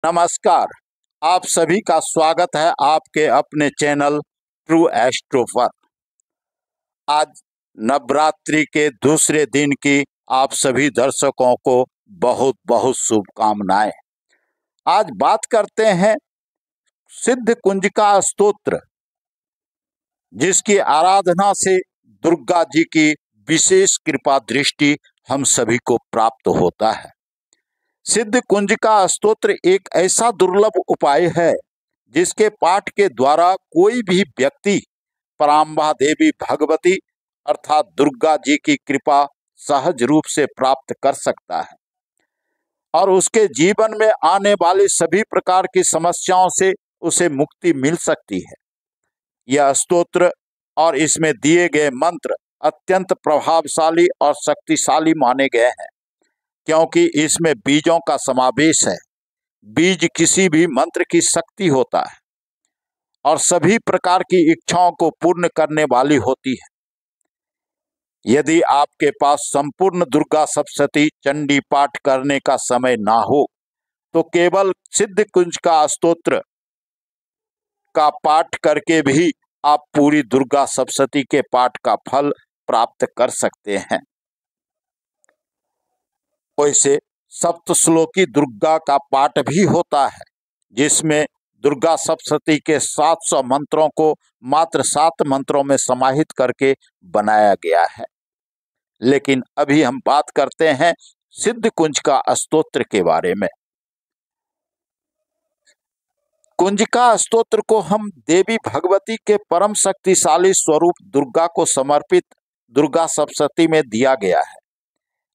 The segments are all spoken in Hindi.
नमस्कार। आप सभी का स्वागत है आपके अपने चैनल ट्रू एस्ट्रो पर। आज नवरात्रि के दूसरे दिन की आप सभी दर्शकों को बहुत बहुत शुभकामनाएं। आज बात करते हैं सिद्ध कुंजिका स्तोत्र, जिसकी आराधना से दुर्गा जी की विशेष कृपा दृष्टि हम सभी को प्राप्त होता है। सिद्ध कुंजिका स्तोत्र एक ऐसा दुर्लभ उपाय है जिसके पाठ के द्वारा कोई भी व्यक्ति पराम्बा देवी भगवती अर्थात दुर्गा जी की कृपा सहज रूप से प्राप्त कर सकता है और उसके जीवन में आने वाली सभी प्रकार की समस्याओं से उसे मुक्ति मिल सकती है। यह स्तोत्र और इसमें दिए गए मंत्र अत्यंत प्रभावशाली और शक्तिशाली माने गए हैं, क्योंकि इसमें बीजों का समावेश है। बीज किसी भी मंत्र की शक्ति होता है और सभी प्रकार की इच्छाओं को पूर्ण करने वाली होती है। यदि आपके पास संपूर्ण दुर्गा सप्तशती चंडी पाठ करने का समय ना हो तो केवल सिद्ध कुंजिका स्तोत्र का पाठ करके भी आप पूरी दुर्गा सप्तशती के पाठ का फल प्राप्त कर सकते हैं। वैसे सप्तश्लोकी दुर्गा का पाठ भी होता है, जिसमें दुर्गा सप्तशती के 700 मंत्रों को मात्र 7 मंत्रों में समाहित करके बनाया गया है। लेकिन अभी हम बात करते हैं सिद्ध कुंजिका स्तोत्र के बारे में। कुंजिका स्तोत्र को हम देवी भगवती के परम शक्तिशाली स्वरूप दुर्गा को समर्पित दुर्गा सप्तशती में दिया गया है।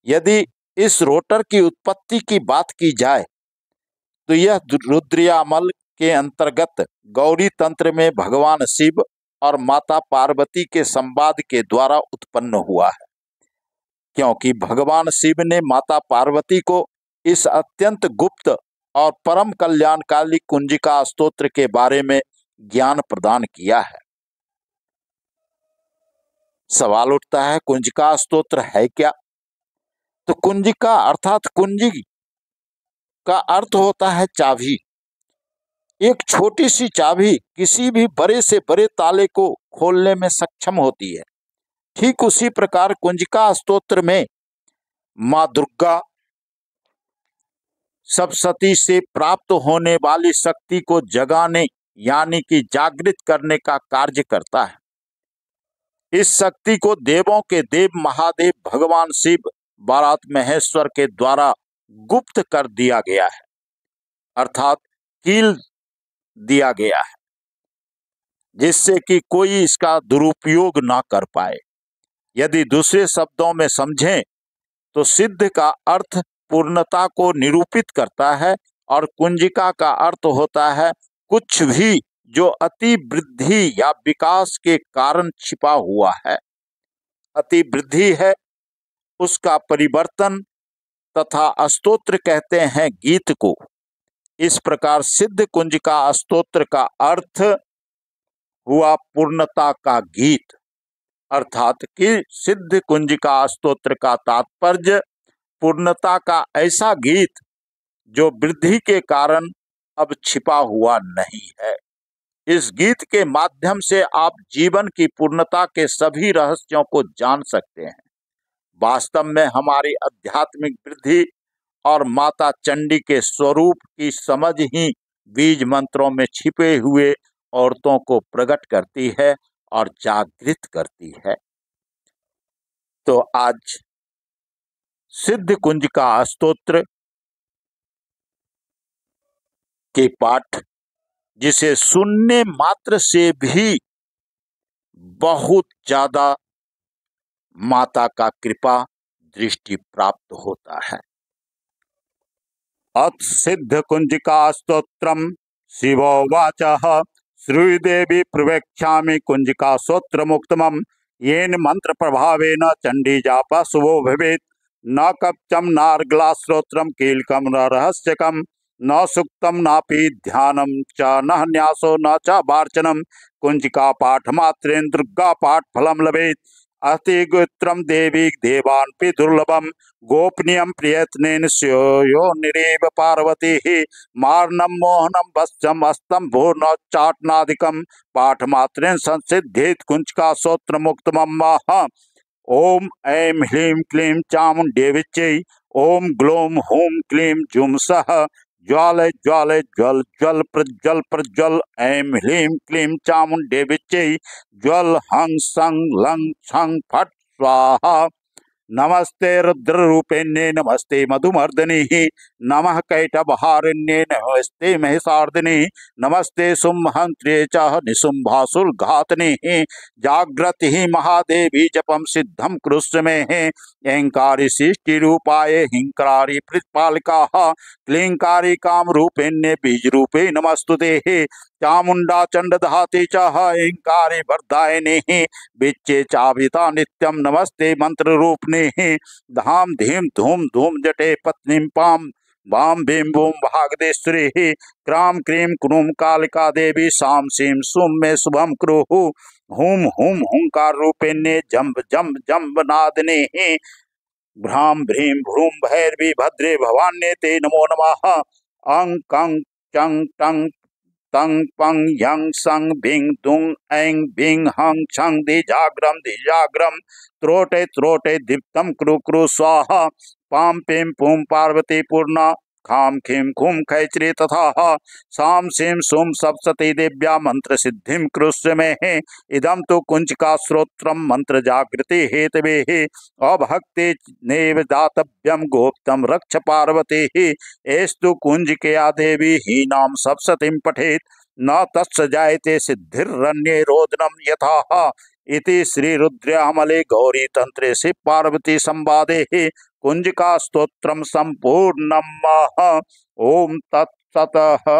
यदि इस रोटर की उत्पत्ति की बात की जाए तो यह रुद्रयामल के अंतर्गत गौरी तंत्र में भगवान शिव और माता पार्वती के संवाद के द्वारा उत्पन्न हुआ है, क्योंकि भगवान शिव ने माता पार्वती को इस अत्यंत गुप्त और परम कल्याणकारी कुंजिका स्तोत्र के बारे में ज्ञान प्रदान किया है। सवाल उठता है, कुंजिका स्तोत्र है क्या? तो कुंजिका अर्थात कुंजी का अर्थ होता है चाबी। एक छोटी सी चाबी किसी भी बड़े से बड़े ताले को खोलने में सक्षम होती है। ठीक उसी प्रकार कुंजिका स्तोत्र में माँ दुर्गा सप्तशती से प्राप्त होने वाली शक्ति को जगाने यानी कि जागृत करने का कार्य करता है। इस शक्ति को देवों के देव महादेव भगवान शिव बारात महेश्वर के द्वारा गुप्त कर दिया गया है, अर्थात कील दिया गया है, जिससे कि कोई इसका दुरुपयोग ना कर पाए। यदि दूसरे शब्दों में समझें तो सिद्ध का अर्थ पूर्णता को निरूपित करता है और कुंजिका का अर्थ होता है कुछ भी जो अति वृद्धि या विकास के कारण छिपा हुआ है। अति वृद्धि है उसका परिवर्तन तथा स्तोत्र कहते हैं गीत को। इस प्रकार सिद्ध कुंजिका स्तोत्र का अर्थ हुआ पूर्णता का गीत, अर्थात कि सिद्ध कुंजिका स्तोत्र का तात्पर्य पूर्णता का ऐसा गीत जो वृद्धि के कारण अब छिपा हुआ नहीं है। इस गीत के माध्यम से आप जीवन की पूर्णता के सभी रहस्यों को जान सकते हैं। वास्तव में हमारी आध्यात्मिक वृद्धि और माता चंडी के स्वरूप की समझ ही बीज मंत्रों में छिपे हुए औरतों को प्रकट करती है और जागृत करती है। तो आज सिद्ध कुंजिका स्तोत्र के पाठ, जिसे सुनने मात्र से भी बहुत ज्यादा माता का कृपा दृष्टि प्राप्त होता है। अथ सिद्ध कुंजिका स्तोत्रम शिवोवाचः श्रीदेवी प्रवेक्ष्यामि कुंजिका स्तोत्र मुक्तमं येन मंत्र प्रभावेन चंडी जापा शुभो भवेत् न कवचम नार्गला स्तोत्रम कीलकम न रहस्यकम न सुक्तम नापि ध्यानम च न न्यासो न च वार्चनम कुंजिका पाठ मात्रेन दुर्गा पाठ फलम लभेत् अतिगुत्रम देवी देवान्पि दुर्लभम गोपनीयम प्रयत्नेन स्यो निरेव पार्वती मार्णम मोहनम वश्यम अस्तम भूर्णोच्चाटनादिकम पाठमात्रेण संसिद्धेत कुंचका श्रोत्र मुक्तमम ओम ऐं ह्लीं क्लीं चामुण्डेविच्यै ओम ग्लौं हूं क्लीं जुं सः ज्वालय ज्वालय ज्वल ज्वल प्रज्वल प्रज्वल ऐं ह्लीं क्लीं चामुण्डेविच्यै ज्वल हं सं लं छं फट् स्वाहा। नमस्ते रुद्ररूपिण्ये नमस्ते मधुमर्दिनी नमः कैटभहारिण्ये नमस्ते महिषार्दिनी नमस्ते शुम्भहन्त्र्ये च निशुम्भासुरघातिनी जागृति महादेवी जपम सिद्धम कृष्ण में ऐंकारी सृष्टिरूपाय हिंकारी प्रतिपालिका क्लींकारी कामरूपिण्ये बीजरूपे नमस्तुते चामुंडा चंडधाते च ऐंकारी वरदायिनी विच्चे चाभिता नित्यम नमस्ते मंत्र रूपने धाम धीम धूम धूम जटे पत्नी पाम वाम भीम भूम भागदेश्वरी क्राम क्रीम क्रूम कालिका देवी शाम सीम सुम में शुभम क्रुहु हुम हुम हुंकार रूपिण्ये जम्ब जम्ब जम्ब नादिनी भ्राम भ्रीम भ्रूम भैरवी भद्रे भवान्ये ते नमो नमः अंग कंग चंग टंग तंग पंग यंग संग भिंग दुंग ऐंग भिंग हंग छंग दिजाग्रम त्रोटे त्रोटे दीप्तम क्रू क्रू स्वाहा पाम पिम पुम पार्वती पूर्णा खाम खीम खुम खैचरी तथा साम सीम सुम सप्तती दिव्या मंत्र सिद्धिम कृष्ण में इदम तो कुंज का श्रोत्रम मंत्र जागृति हेतवे अभक्ति नेव दातव्यम गोप्तम रक्ष पार्वती एस्तु कुंज के देवी ही नाम सप्ततीम पठेत न तत्स जायते सिद्धिरन्ये रोदनम यथा इति श्री रुद्रयामले गौरी तंत्रे शिव पार्वती संवादे कुंजिका स्तोत्रम संपूर्णम। ओम तत्सतः।